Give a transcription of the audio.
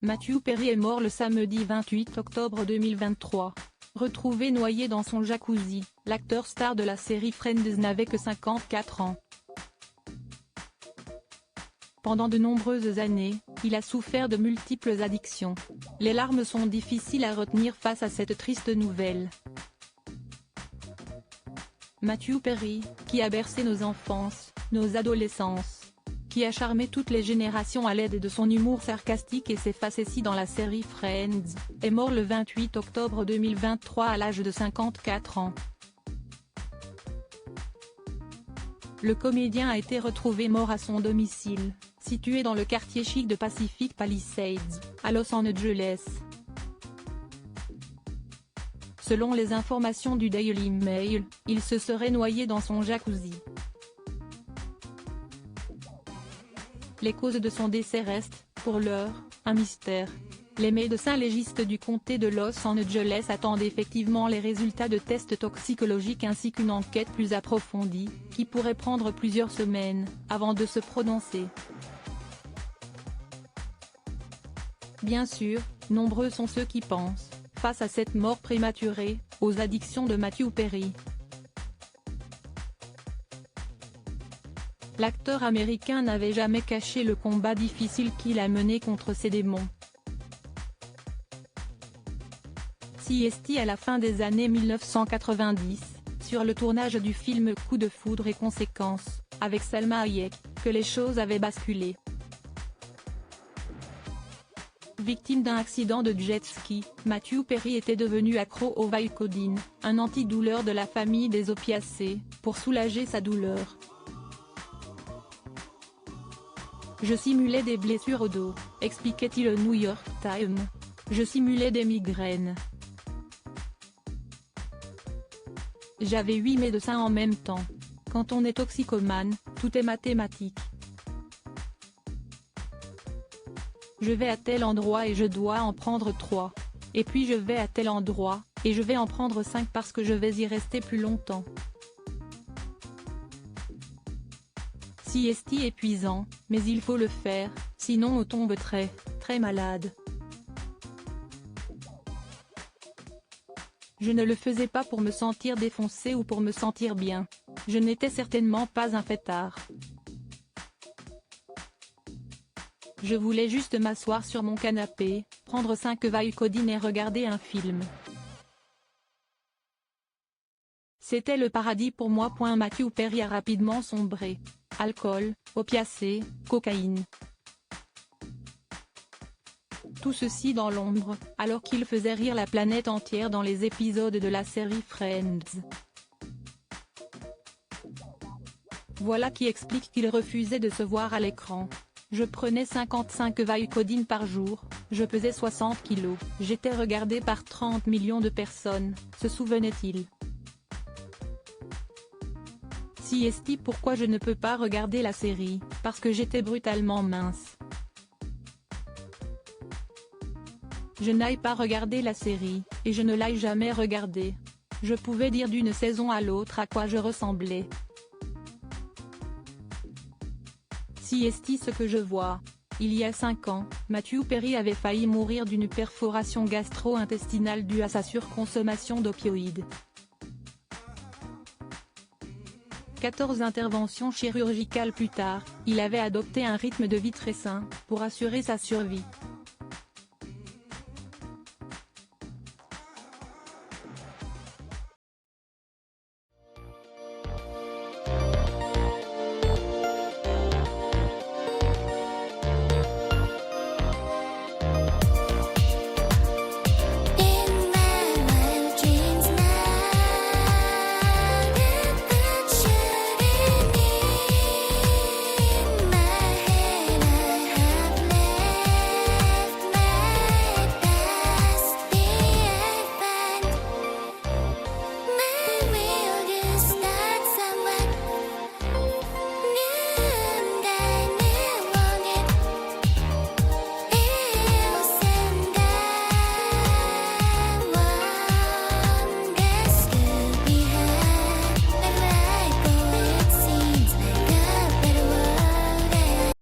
Matthew Perry est mort le samedi 28 octobre 2023. Retrouvé noyé dans son jacuzzi, l'acteur star de la série Friends n'avait que 54 ans. Pendant de nombreuses années, il a souffert de multiples addictions. Les larmes sont difficiles à retenir face à cette triste nouvelle. Matthew Perry, qui a bercé nos enfances, nos adolescences, qui a charmé toutes les générations à l'aide de son humour sarcastique et ses facéties dans la série Friends, est mort le 28 octobre 2023 à l'âge de 54 ans. Le comédien a été retrouvé mort à son domicile, situé dans le quartier chic de Pacific Palisades, à Los Angeles. Selon les informations du Daily Mail, il se serait noyé dans son jacuzzi. Les causes de son décès restent, pour l'heure, un mystère. Les médecins légistes du comté de Los Angeles attendent effectivement les résultats de tests toxicologiques ainsi qu'une enquête plus approfondie, qui pourrait prendre plusieurs semaines, avant de se prononcer. Bien sûr, nombreux sont ceux qui pensent, face à cette mort prématurée, aux addictions de Matthew Perry. L'acteur américain n'avait jamais caché le combat difficile qu'il a mené contre ses démons. CST à la fin des années 1990, sur le tournage du film Coup de foudre et conséquences, avec Salma Hayek, que les choses avaient basculé. Victime d'un accident de jet ski, Matthew Perry était devenu accro au Vicodin, un antidouleur de la famille des opiacés, pour soulager sa douleur. Je simulais des blessures au dos, expliquait-il au New York Times. Je simulais des migraines. J'avais 8 médecins en même temps. Quand on est toxicomane, tout est mathématique. Je vais à tel endroit et je dois en prendre 3. Et puis je vais à tel endroit, et je vais en prendre 5 parce que je vais y rester plus longtemps. CST épuisant, mais il faut le faire, sinon on tombe très malade. Je ne le faisais pas pour me sentir défoncé ou pour me sentir bien. Je n'étais certainement pas un fêtard. Je voulais juste m'asseoir sur mon canapé, prendre 5 Vicodin et regarder un film. C'était le paradis pour moi. Matthew Perry a rapidement sombré. Alcool, opiacés, cocaïne. Tout ceci dans l'ombre, alors qu'il faisait rire la planète entière dans les épisodes de la série Friends. Voilà qui explique qu'il refusait de se voir à l'écran. Je prenais 55 Vicodin par jour, je pesais 60 kilos, j'étais regardé par 30 millions de personnes, se souvenait-il. CST Pourquoi je ne peux pas regarder la série? Parce que j'étais brutalement mince. Je n'aille pas regarder la série, et je ne l'aille jamais regarder. Je pouvais dire d'une saison à l'autre à quoi je ressemblais. CST Ce que je vois. Il y a 5 ans, Matthew Perry avait failli mourir d'une perforation gastro-intestinale due à sa surconsommation d'opioïdes. 14 interventions chirurgicales plus tard, il avait adopté un rythme de vie très sain, pour assurer sa survie.